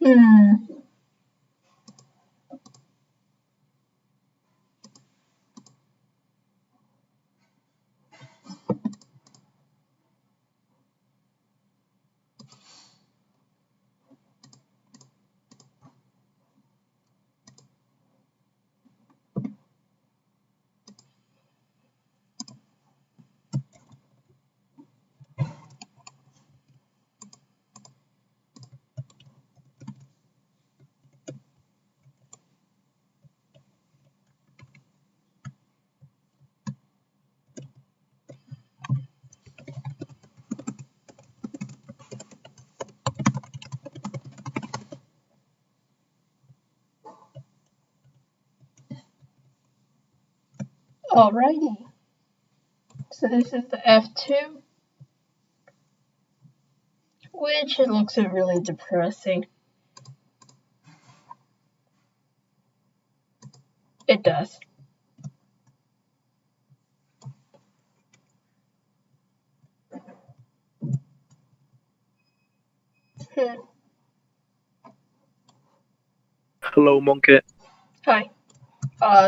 Hmm. Alrighty. So this is the F2, which it looks really depressing. It does. Hello, Monkey. Hi.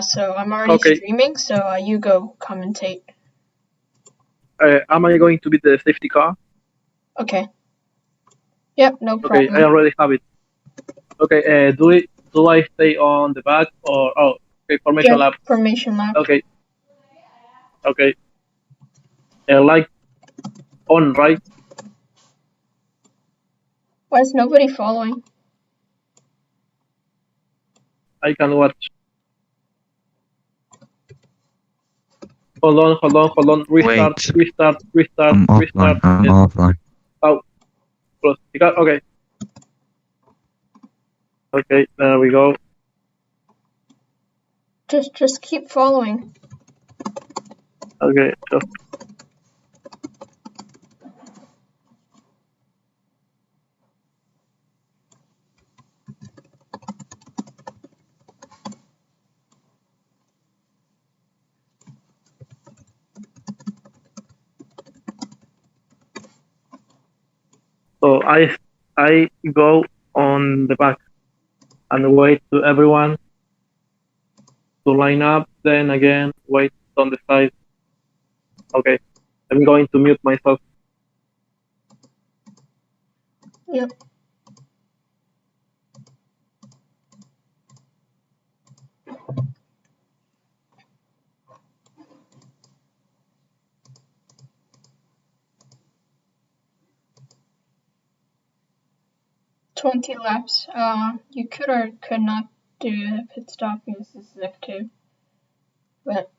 So I'm already streaming, so you go commentate. Am I going to be the safety car? Okay. Yep, no problem. Okay, I already have it. Okay, do I stay on the back or formation lab? Formation lab. Okay. Like on, right? Why is nobody following? I can watch. Hold on. Restart. I'm offline. Oh, close. Okay. Okay, there we go. Just keep following. Okay, just. So I go on the back and wait to everyone to line up, then again wait on the side. Okay, I'm going to mute myself. Yep. $20 laps. You could or could not do a pit stop because this is F2. But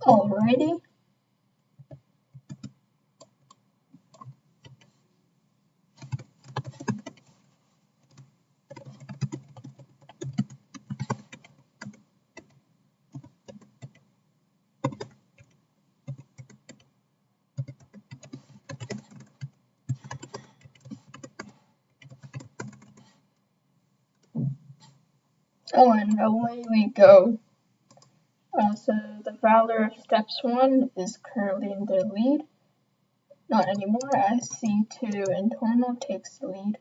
Alrighty. Oh, and away we go. So the Valor of Steps 1 is currently in the lead. Not anymore, as C2 and Torno takes the lead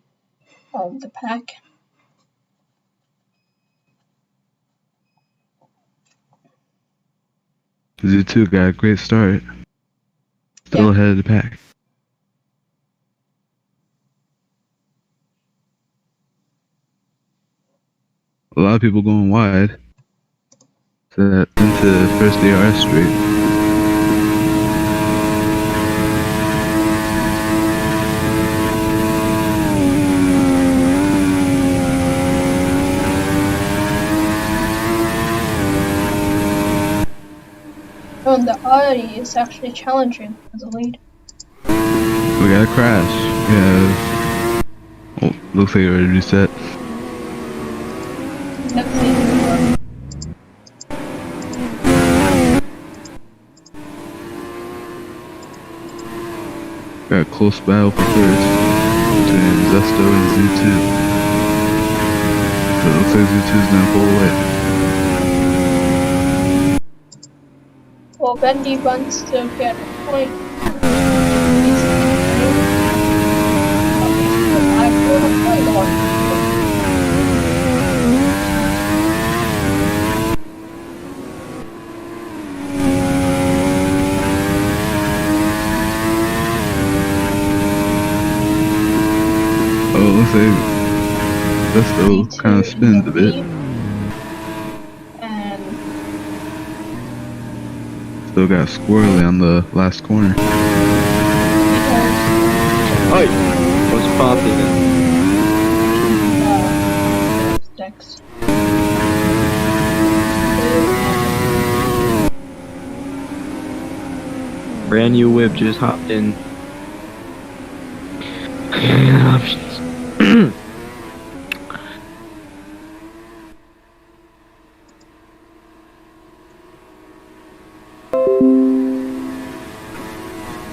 of the pack. Z2 got a great start. Still ahead of the pack. A lot of people going wide. So into first ARS straight. Oh, and the Audi is actually challenging for the lead. We got a crash. Yeah. Oh, looks like it already reset. Got a close battle for first between Zesto and Z2. So it looks like Z2's gonna pull away. Well, Bendy wants to get a point. Oh, it looks like Zesto kind of spins a bit. And Still got squirrely on the last corner. Oi! What's popping? Dex. Brand new whip just hopped in. Options.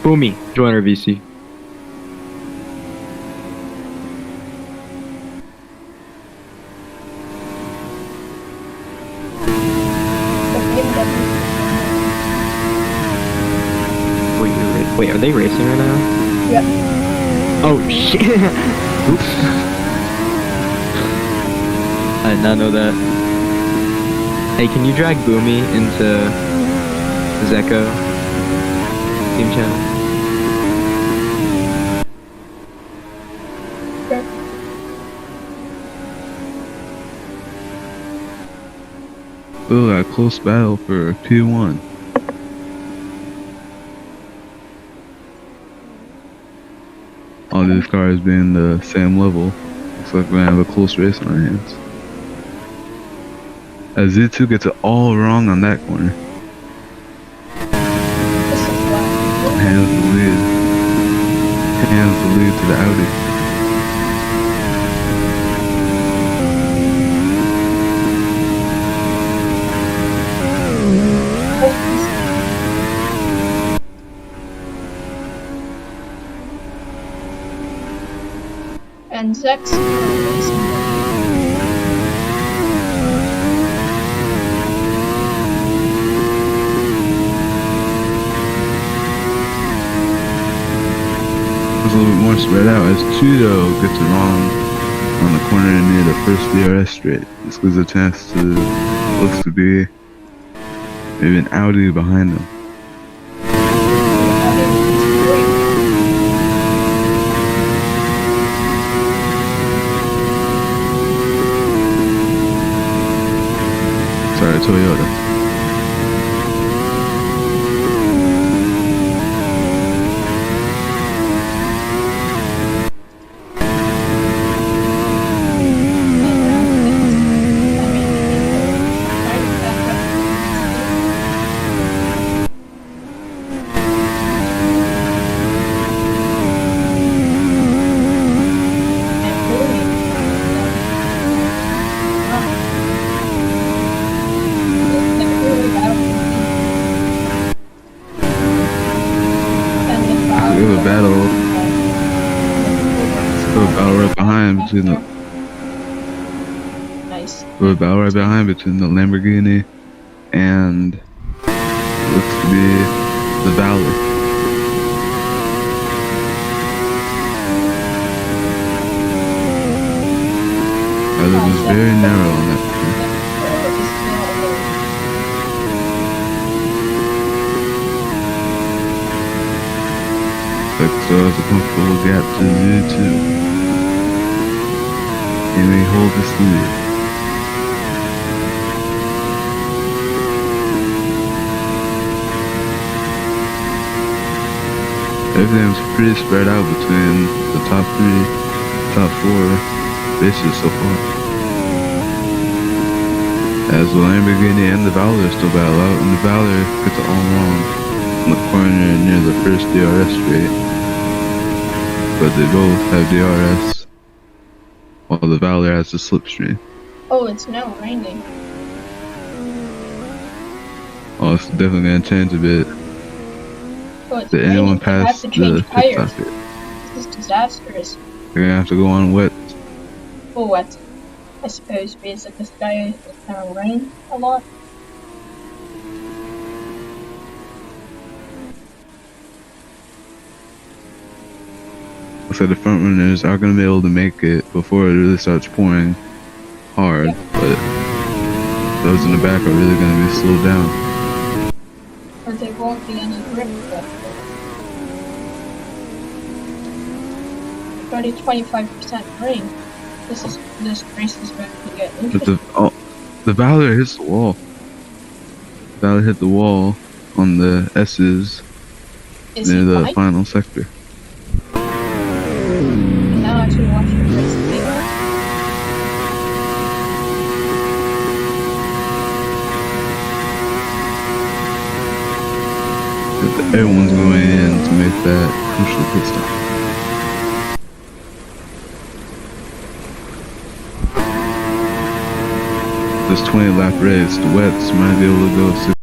Boomy, join our VC. Wait, are they racing right now? Yep. Oh shit! Oops. I did not know that. Hey, can you drag Boomy into Zeko team channel? Still got a close battle for P1. All these cars being the same level. Looks like we're gonna have a close race on our hands. As Z2 gets it all wrong on that corner. Hands the lead. Hands the lead to the Audi. And Zex racing. It's a little bit more spread out as Tudo gets it wrong on the corner near the first DRS straight. This gives a chance to, looks to be maybe an Audi behind them. Sorry, Toyota. race. We're about right behind between the Lamborghini and looks to be the Valor. It was very narrow on that point. But still has a comfortable gap to Z2. He may hold this lead. Everything's pretty spread out between the top 4 races so far. As the Lamborghini and the Valor still battle out, and the Valor gets it all wrong in the corner near the first DRS straight. But they both have DRS, while the Valor has the slipstream. Oh, it's now raining. Oh, it's definitely gonna change a bit. Oh, it's Did anyone raining. I have pass to the change pit tires. socket? This is disastrous. They're gonna have to go on wet. Oh, what? I suppose because of the sky is gonna rain a lot. So the front runners are gonna be able to make it before it really starts pouring hard, Yeah. but those in the back are really gonna be slowed down. Or there won't be any grip left. Already 25% rain. This race is going to get But interesting. the Valor hits the wall. Valor hit the wall on the S's Is near he the fine? final sector. And now I should watch the race video. Everyone's going in to make that crucial pit stop. This 20-lap race, the wets might be able to go 6.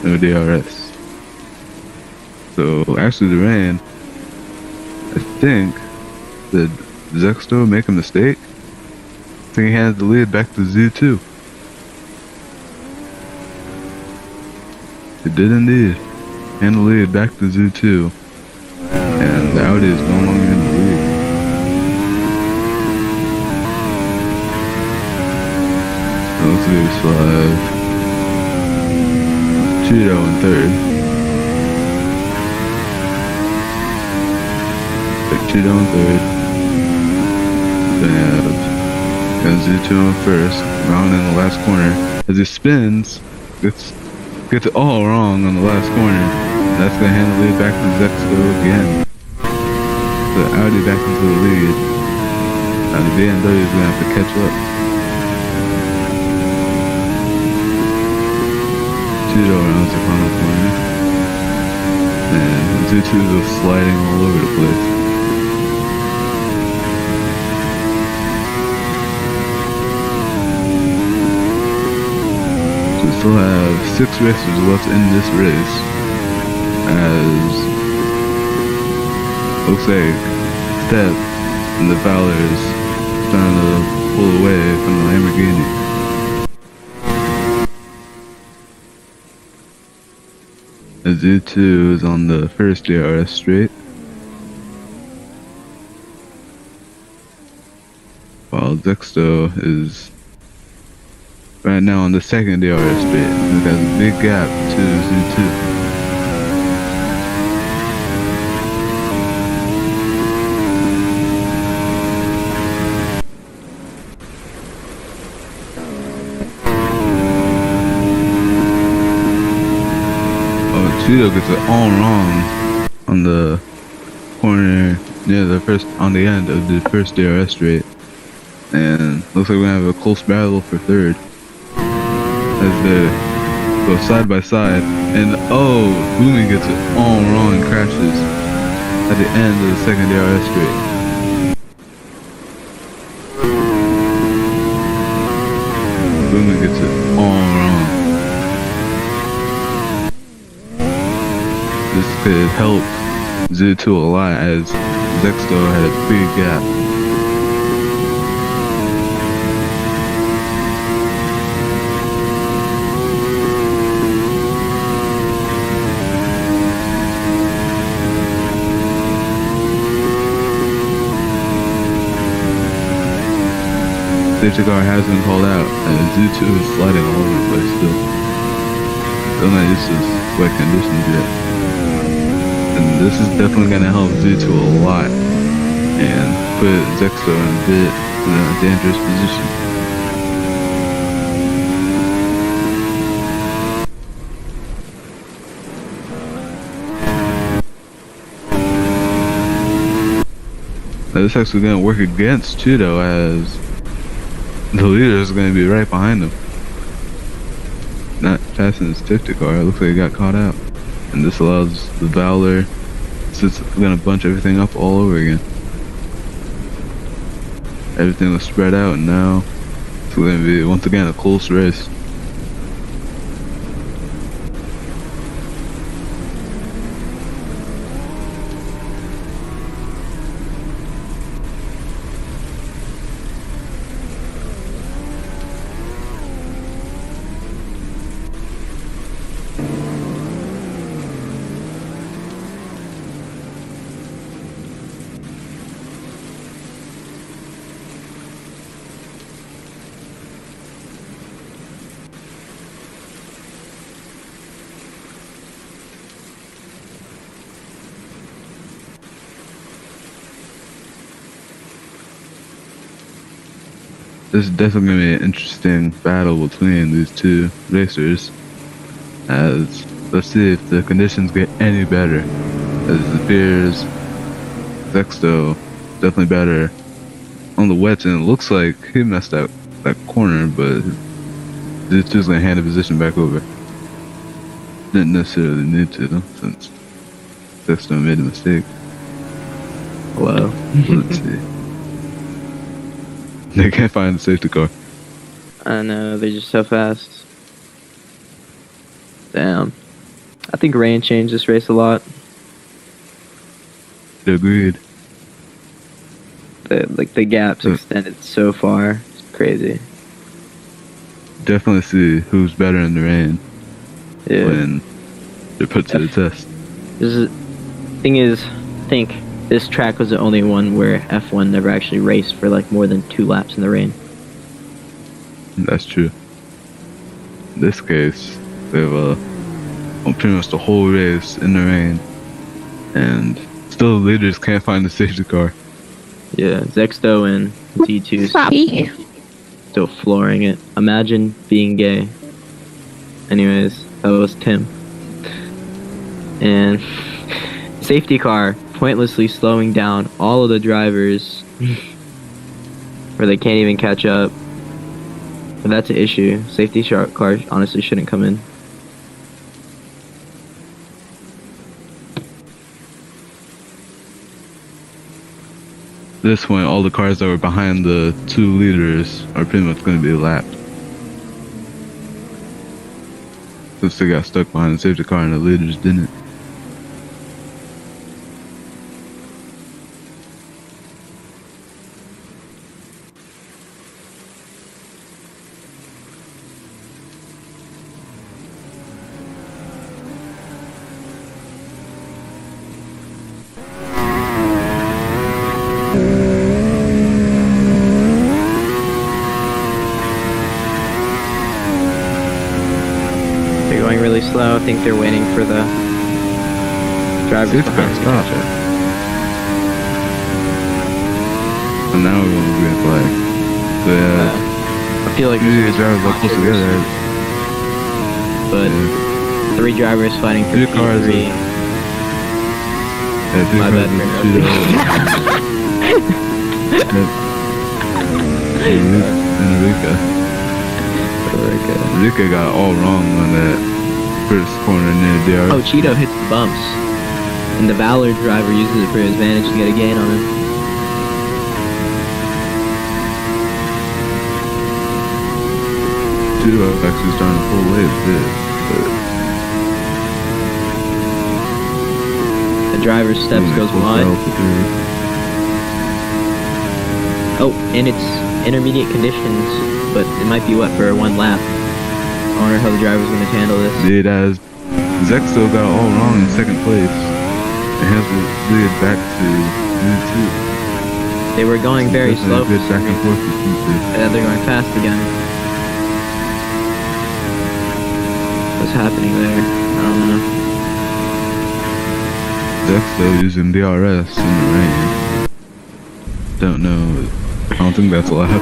No DRS. So actually the rain, I think, did Zexto make a mistake? I think he handed the lead back to Z2. It did indeed. Hand the lead back to Z2. And the Audi is no longer in the lead. So let's see, we still have Cheeto in third. Cheeto in third. Then got Z2 in first. Round in the last corner. As he spins, gets it all wrong on the last corner. And that's gonna hand the lead back to Zexto again. The Audi back into the lead. Now the BMW is gonna have to catch up. Cheeto rounds the final corner. And Z2 is sliding all over the place. So we still have 6 racers left in this race. As looks like Step and the Valor is trying to pull away from the Lamborghini. Z2 is on the first DRS straight. while Zexto is right now on the second DRS straight. It has a big gap to Z2. Cheeto gets it all wrong on the corner near the first, on the end of the first DRS straight, and looks like we're gonna have a close battle for third as they go side by side. And oh, Boomy gets it all wrong and crashes at the end of the second DRS straight. Boomy gets it all wrong. This could help Z2 a lot as Zexto had a big gap. Safety car has been called out and Z2 is sliding all over the place still. Still not used to wet conditions yet. And this is definitely going to help Z2 a lot and put Zexto in a bit in a dangerous position. Now this actually going to work against Cheeto as the leader is going to be right behind him. Not passing his safety car, it looks like he got caught out. And this allows the Valor, so it's gonna bunch everything up all over again. Everything was spread out and now it's gonna be once again a close race. This is definitely going to be an interesting battle between these two racers, as let's see if the conditions get any better, as it appears Zexto definitely better on the wets, and it looks like he messed up that corner, but this just going to hand the position back over. Didn't necessarily need to, since Zexto made a mistake. Hello. Let's see. They can't find the safety car. I know, they're just so fast. Damn. I think rain changed this race a lot. Agreed. The gaps extended so far. It's crazy. Definitely see who's better in the rain. Yeah. When they're put to the test. Thing is, I think this track was the only one where F1 never actually raced for like more than 2 laps in the rain. That's true. In this case, they have pretty much the whole race in the rain, and still the leaders can't find the safety car. Yeah, Zexto and Z2 still flooring it. Imagine being gay. Anyways, that was Tim. And safety car pointlessly slowing down all of the drivers where they can't even catch up. But that's an issue. Safety car honestly shouldn't come in. This point, all the cars that were behind the 2 leaders are pretty much going to be lapped. Since they got stuck behind the safety car and the leaders didn't. really slow. I think they're waiting for the drivers Safety behind car to catch stopped. up. And now we're going to green flag. So yeah, I feel like usually the there's drivers are close together. but Yeah. 3 drivers fighting for Three cars P3. Yeah, My bad, and Enrique got all wrong on that first corner near DR. Oh, Cheeto hits the bumps, and the Valor driver uses it for his advantage to get a gain on him. Cheeto actually starting to pull away a bit, but The driver's steps goes wide. Oh, and it's intermediate conditions, but it might be wet for 1 lap. I wonder how the driver's going to handle this. Did as Zexo got all wrong in second place, and has lead back to They were going very slow. Good back and forth between the two. Yeah, they're going fast again. What's happening there? I don't know. Zexo using DRS in the rain. Don't know. I don't think that's allowed.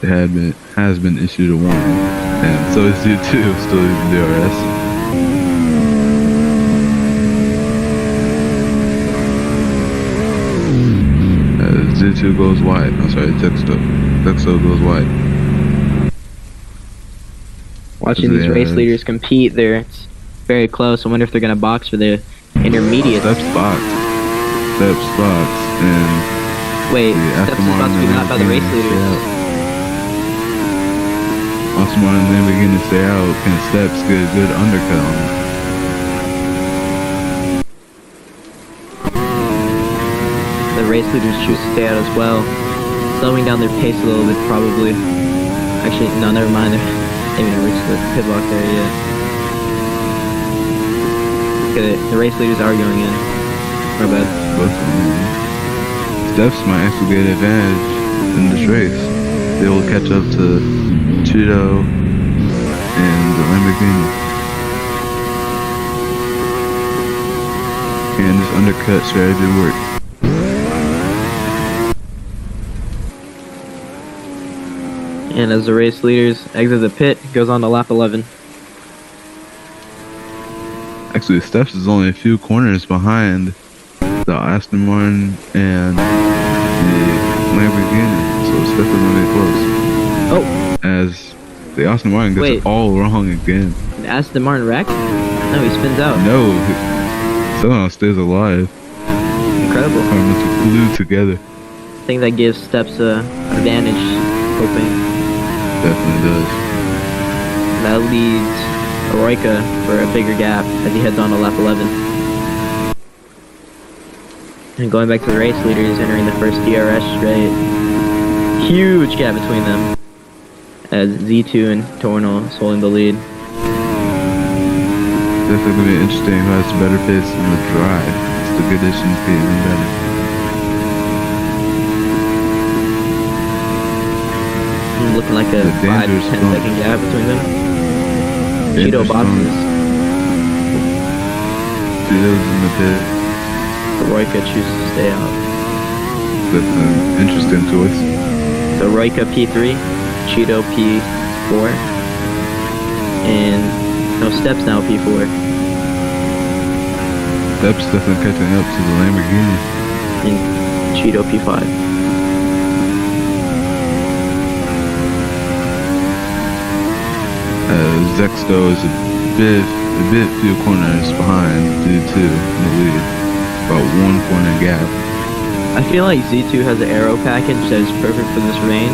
It has been issued a warning, and so is you too, still using DRS. Z2 goes wide. I'm sorry, Zexo goes wide. Watching these race leaders compete, it's very close. I wonder if they're going to box for the intermediate. Steps box, and wait, Steps is about to be lapped by the race leaders. Aston Martin then begin to stay out. Can Steps get a good undercut on him? The race leaders choose to stay out as well, slowing down their pace a little bit probably. Actually, no, never mind. They haven't even reached the pit block there yet. Okay, the race leaders are going in. My bad. Steps might actually get an advantage in this race. They will catch up to Cheeto and the Lamborghini. And this undercut strategy worked. And as the race leaders exit the pit, it goes on to lap 11. Actually, Steps is only a few corners behind the Aston Martin and the Lamborghini, so it's definitely gonna be close. Oh! As the Aston Martin gets it all wrong again. The Aston Martin wrecked? No, he spins out. No, somehow stays alive. Incredible. It's glued together. I think that gives Steps an advantage, hoping. Definitely does. That leads Eroica for a bigger gap as he heads on to lap 11. And going back to the race leaders entering the first DRS straight. Huge gap between them as Z2 and Tornel is holding the lead. Definitely gonna be interesting who has better pace in the drive. It's the conditions get even better. Looking like a 5 to 10 second gap between them. Cheeto boxes. Cheeto's in the pit. Eroica chooses to stay out. That's an interesting choice. So Eroica P3, Cheeto P4, and no Steps now P4. Steps definitely catching up to the Lamborghini. And Cheeto P5. Zexto is a bit few corners behind Z2 in the lead. About 1 corner gap. I feel like Z2 has an aero package that is perfect for this rain,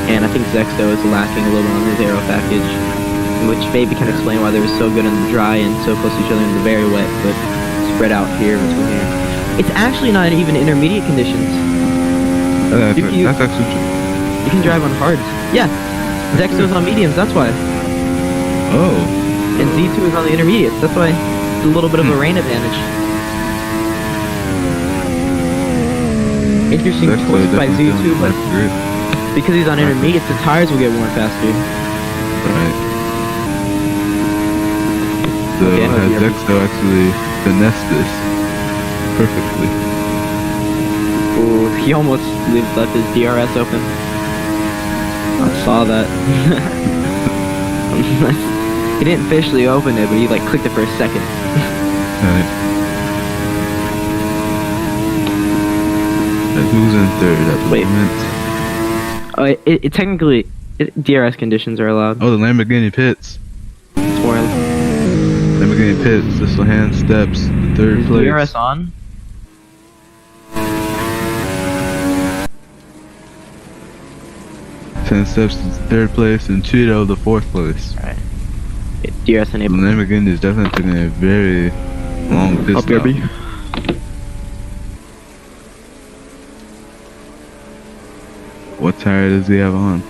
and I think Zexto is lacking a little bit on his aero package, which maybe can explain why they were so good in the dry and so close to each other in the very wet, but spread out here between here. It's actually not even intermediate conditions. That's actually true. You can drive on hards. Yeah, Zexto's on mediums, that's why. Oh. And Z2 is on the intermediates, that's why it's a little bit of a rain advantage. interesting Zexo twist by definitely Z2, feeling but left grip. because he's on intermediates, the tires will get worn faster. Right. So Okay, I'm has with you. Zexo actually finessed this perfectly? Ooh, he almost left his DRS open. I saw that. He didn't officially open it, but he like clicked it for a second. Right. And who's in third at the Wait. moment? It technically, DRS conditions are allowed. Oh, the Lamborghini pits. It's more Lamborghini pits. This will hand steps to third place. DRS on. 10 steps to third place, and Cheeto to fourth place. Alright. DRS The enabled. Lamborghini is definitely taking a very long pit Up, stop. baby. What tire does he have on?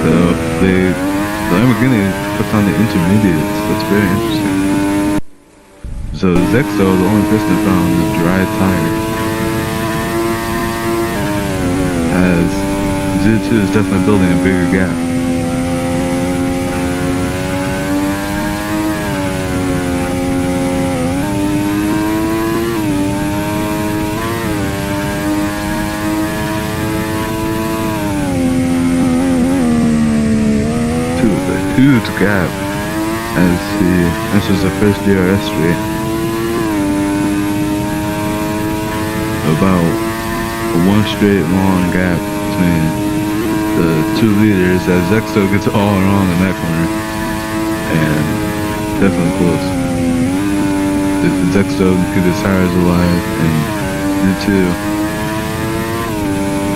So the Lamborghini puts on the intermediates. That's very interesting. So Zexo, the only person found the dry tire. As Z2 is definitely building a bigger gap. Huge gap as he enters the first DRS straight. About a one straight long gap between the two leaders as Zexo gets all wrong in that corner. And definitely close. If Zexo can keep his tires alive and Z2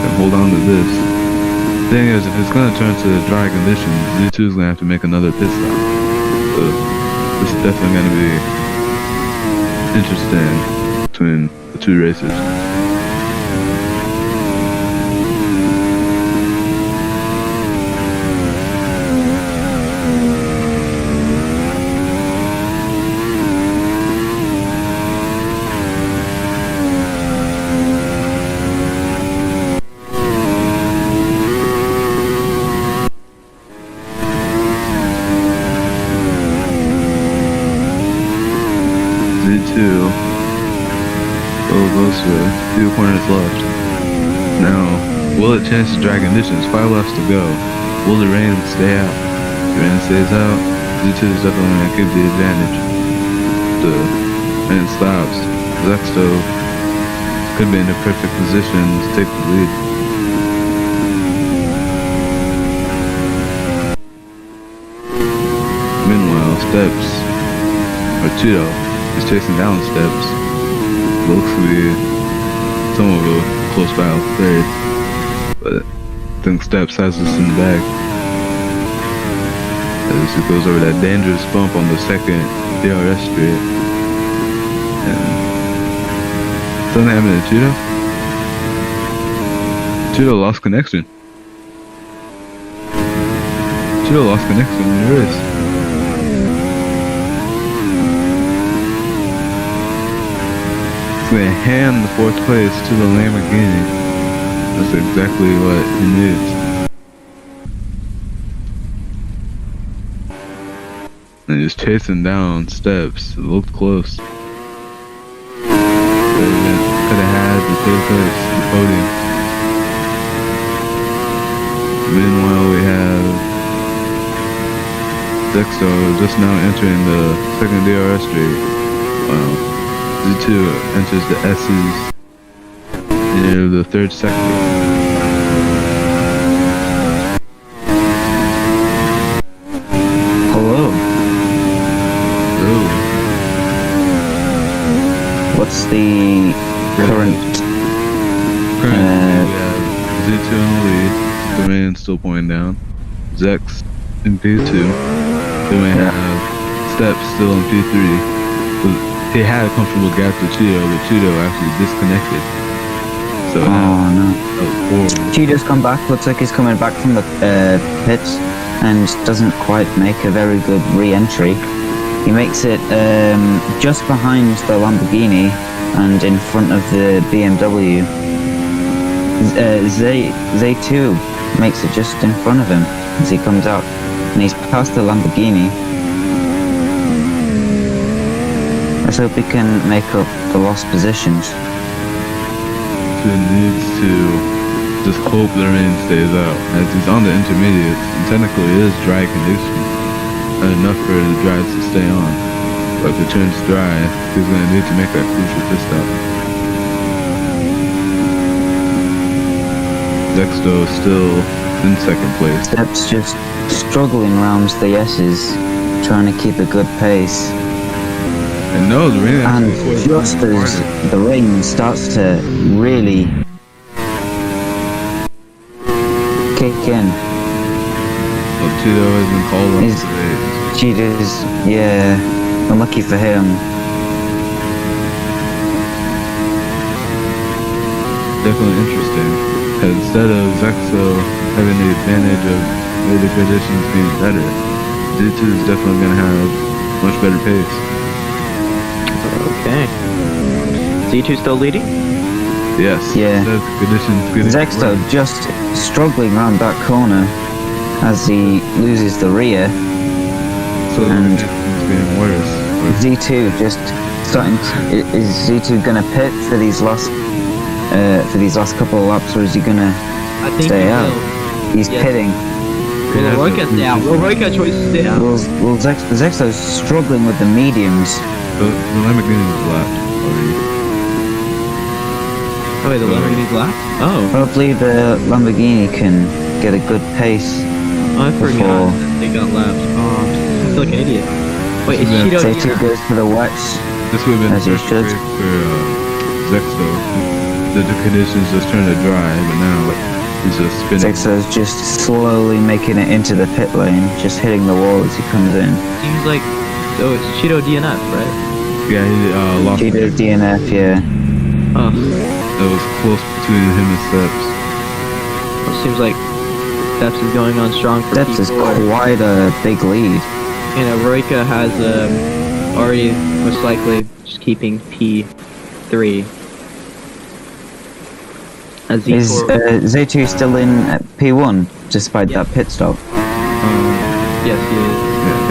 can hold on to this. Thing is, if it's gonna turn to dry conditions, Z2 is gonna have to make another pit stop. So this is definitely gonna be interesting between the two races. Goes for a few corners left. Now, will it change to dry conditions? 5 laps to go. Will the rain stay out? If the rain stays out, Z2 is definitely going to keep the advantage. The rain stops. Zexo could be in the perfect position to take the lead. Meanwhile, Steps, or Cheeto, is chasing down Steps. Looks to be somewhat of a close battle third, but I think Steps has this in the bag. As he goes over that dangerous bump on the second DRS straight. And something happened to Cheeto? Cheeto lost connection. Cheeto lost connection in the race. Going to hand the fourth place to the Lamborghini. That's exactly what he needs. And he's chasing down Steps. It looked close. Could have had the third place, the podium. Meanwhile, we have Zexo just now entering the second DRS straight. Wow. Z2 enters the S's near the third sector. Hello. Hello. What's the current? Currently, we have Z2 in the lead. The rain still pointing down. Zex in P2. Then we have Steps still in P3. He had a comfortable gap to Cheeto, but Cheeto actually disconnected. So Oh no. that was horrible. Cheeto's come back. Looks like he's coming back from the pits. and doesn't quite make a very good re-entry. He makes it just behind the Lamborghini and in front of the BMW. Z2 makes it just in front of him as he comes out, and he's past the Lamborghini. Let's hope he can make up the lost positions. So he needs to just hope the rain stays out, as he's on the intermediates, and technically it is dry conditions, and enough for the drives to stay on. But if it turns dry, he's going to need to make that crucial pit stop. Zexto is still in second place. Steps just struggling around the S's, trying to keep a good pace. And no, the rain And actually just as the rain starts to really kick in, Tito has been called on Is- the race. Cheetah's, yeah, unlucky for him. Definitely interesting. Because instead of Zexo having the advantage of weather conditions being better, Z2 is definitely going to have much better pace. Okay. Z2 still leading? Yes. Yeah. Instead of the conditions getting Zexto worse. just struggling around that corner as he loses the rear. So the and- conditions getting worse. Z2 just starting to, is Z2 gonna pit for these last couple of laps, or is he gonna I think stay he out? will. He's Yes. pitting. Will Roika stay out? Will Roika choose to stay out? Well, Zexto's struggling with the mediums. The Lamborghini was lapped already. Oh wait, the Lamborghini's left? Oh. Hopefully the Lamborghini can get a good pace. Oh, I forgot Before- that they got lapped. Oh, I feel like an idiot. Wait, is Yeah. Cheeto Z2 goes for the wets. This would have been As the he first should. race for Zexo. The conditions just turned to dry, but now he's just spinning. Zexto's just slowly making it into the pit lane, just hitting the wall as he comes in. Seems like, so it's Cheeto DNF, right? Yeah, he lost. Cheetah's DNF, yeah. Oh, It was close between him and Steps. it seems like Steps is going on strong for Steps is P4. quite a big lead. And Roika has already most likely just keeping P3. As Is Z4, Z2 still in at P1 despite Yeah. that pit stop? yes, he is. Yeah,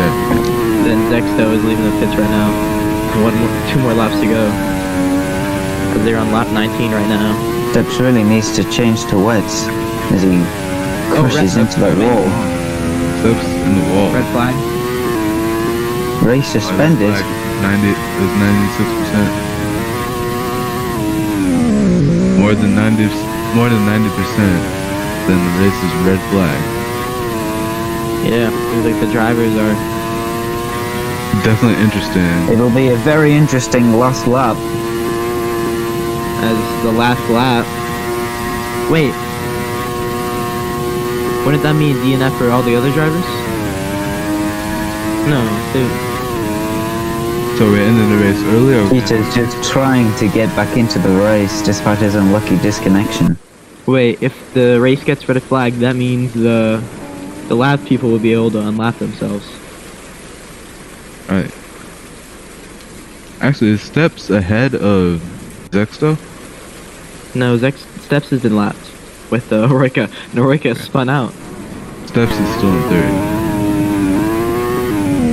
Then Zexto is leaving the pits right now. Two more laps to go. Because they're on lap 19 right now. Steps really needs to change to wets as he crashes red- into that wall. Steps in the wall. Red flag. Race suspended. Like 90 is 96%. More than 90%. Then the race is red flag. Yeah, seems like the drivers are. Definitely interesting. It'll be a very interesting last lap. As the last lap. Wait. Wouldn't that mean DNF for all the other drivers? No, dude. So we're ending the race early, or Peter's just trying to get back into the race despite his unlucky disconnection. Wait, if the race gets red flag, that means the lap people will be able to unlap themselves. right? Actually, is Steps ahead of Zexto? No, Steps has been lapped with Roika. Noroika spun out. Steps is still in third.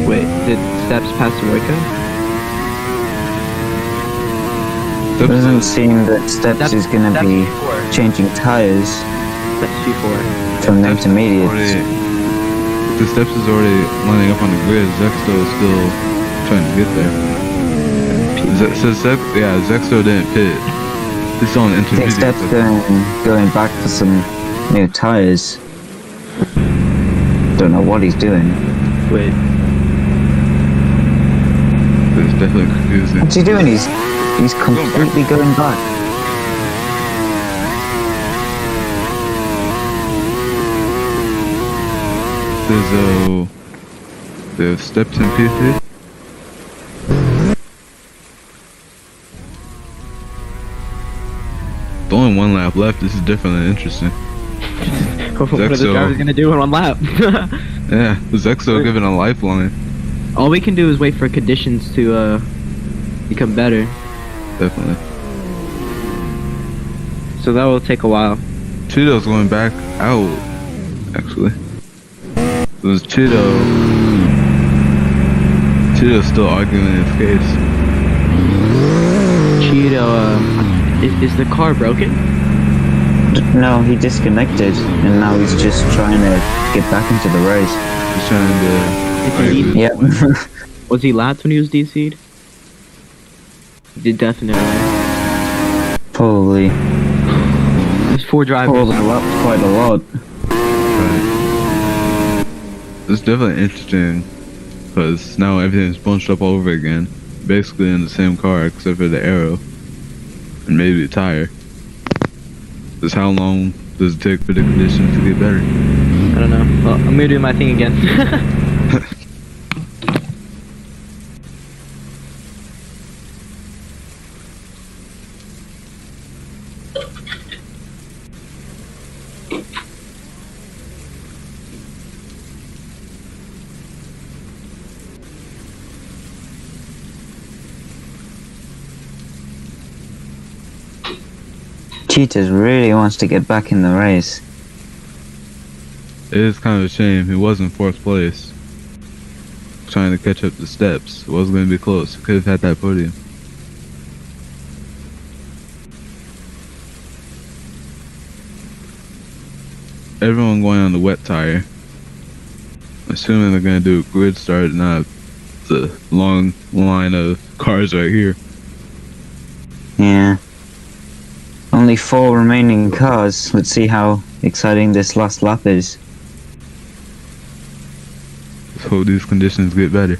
Wait, did Steps pass Roika? It doesn't seem that Steps is going to be changing tyres Steps Q4. from the intermediates. The Steps is already lining up on the grid. Zexto is still trying to get there. Zexto didn't pit. He's still on I think intermediate. Steps going back for some new tyres. Don't know what he's doing. Wait, It's definitely confusing. What's he doing? He's completely going back. There's Steps in P3. There's only one lap left. This is definitely interesting. what are the Zexto. drivers gonna do in one lap? Yeah, Zexo giving a lifeline. All we can do is wait for conditions to become better. Definitely. So that will take a while. Cheeto's going back out, actually. It was Cheeto's still arguing his case. Cheeto, is the car broken? No, he disconnected, and now he's just trying to get back into the race. He's trying to argue his Yep. point. Was he lapped when he was DC'd? He did definitely. Probably. There's 4 drivers. Probably lapped quite a lot. Right. It's definitely interesting because now everything's bunched up over again, basically in the same car except for the arrow and maybe the tire. Just how long does it take for the conditions to get better? I don't know. Well, I'm gonna do my thing again. Cheetahs really wants to get back in the race. It is kind of a shame he was in 4th place, trying to catch up the steps. It was going to be close. Could have had that podium. Everyone going on the wet tire. Assuming they're going to do a grid start, not the long line of cars right here. Yeah. Only 4 remaining cars. Let's see how exciting this last lap is. Let's hope these conditions get better.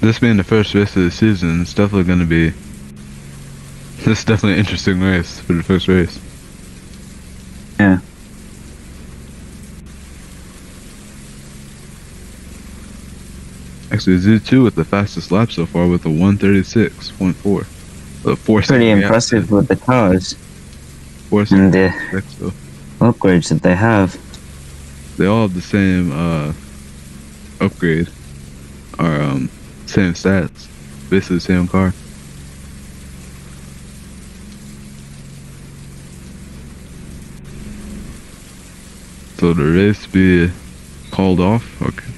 This being the first race of the season, it's definitely going to be... This is definitely an interesting race for the first race. Yeah. Actually, Z2 with the fastest lap so far with a 136.4. Pretty impressive with the cars 4 and the so upgrades that they have. they all have the same upgrade or same stats, basically the same car. So the race be called off, okay?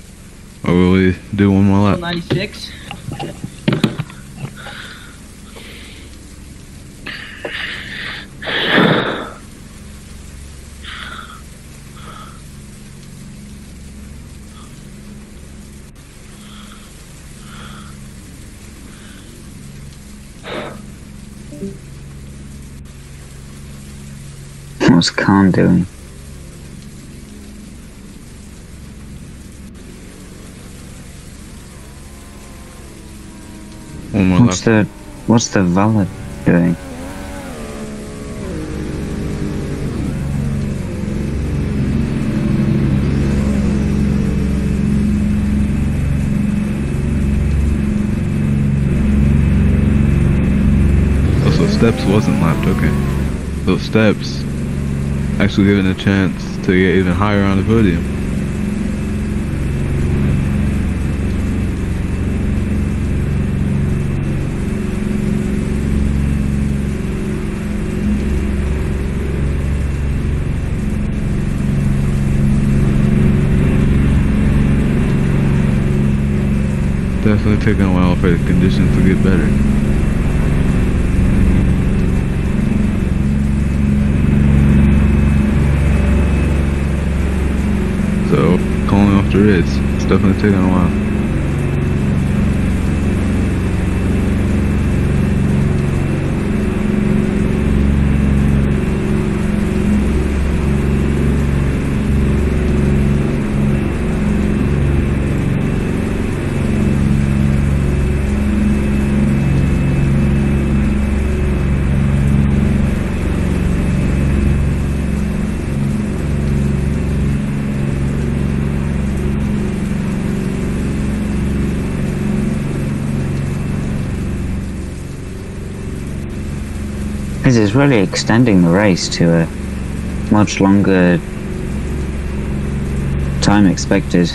Or will we do one more lap? 96. What's Khan doing? One more lap. What's the valet doing? Oh, so steps wasn't lapped, okay. So steps actually given a chance to get even higher on the podium. Definitely taking a while for the conditions to get better. So, calling off the race, it's definitely taking a while. Because it's really extending the race to a much longer time expected.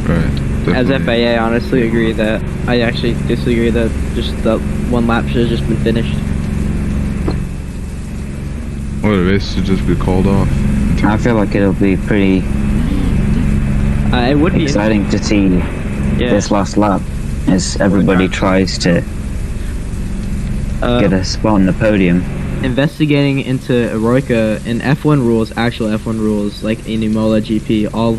Right. As Definitely. FAA, honestly agree that I actually disagree that just that one lap should have just been finished. Or the race should just be called off. I feel like it'll be pretty It would be exciting to see Yeah. this last lap as everybody tries to get a spot on the podium. Investigating into Eroica and F1 rules, actual F1 rules, like in Imola GP, all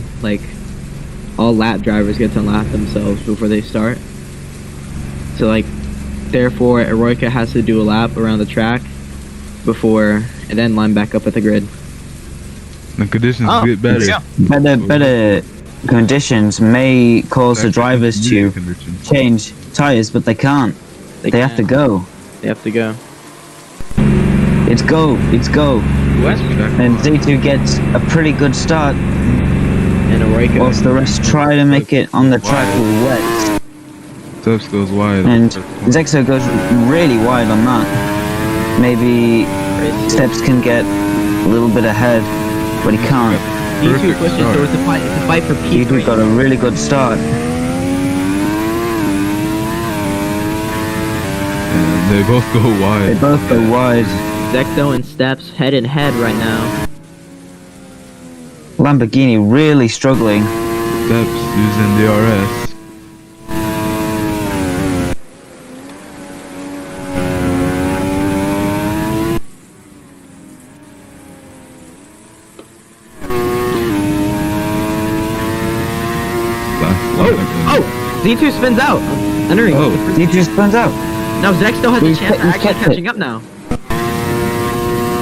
lap drivers get to lap themselves before they start. So like, therefore Eroica has to do a lap around the track before and then line back up at the grid. The conditions get better. Better conditions may cause the drivers to Conditions. change tires, but they can't. They have to go. They have to go. It's go. What? And Z2 gets a pretty good start, And Eroica. whilst the rest try to make it on the track with wet. Steps goes wide. And Zexo goes really wide on that. Maybe Steps can get a little bit ahead, but he can't. These two Perfect pushes start. towards the fight. It's a fight for P3. Z2 got a really good start. And they both go They wide. both go wide. Zexo and Steps head in head right now. Lamborghini really struggling. Steps using DRS. Z2 spins out. Entering. Oh. Z2 spins out. Now Zexo has a He's chance of kept actually it. catching up now.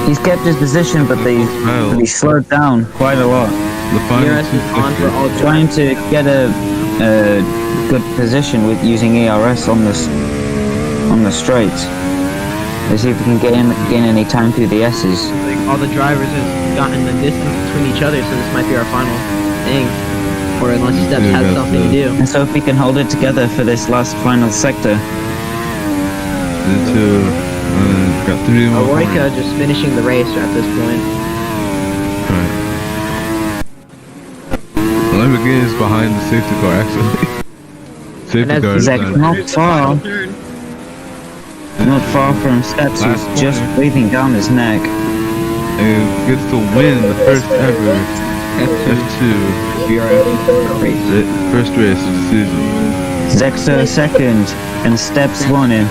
He's kept his position, but he slowed down quite a lot. The final ERS is on for all Trying to get a good position with using ERS on the straights. Let's see if we can gain any time through the S's. Like, all the drivers have gotten the distance between each other, so this might be our final thing. Or unless Steps Yeah, has that's something to it. do. And so if we can hold it together for this last final sector. The two got 3 more. Eroica just finishing the race at this point. Right. The Lamborghini is behind the safety car actually. Safety that's car is Zach, not far from Steps, Last who's just corner. breathing down his neck. and gets to win the first ever F2 Race. first race of the season. Zexo second, and Steps won in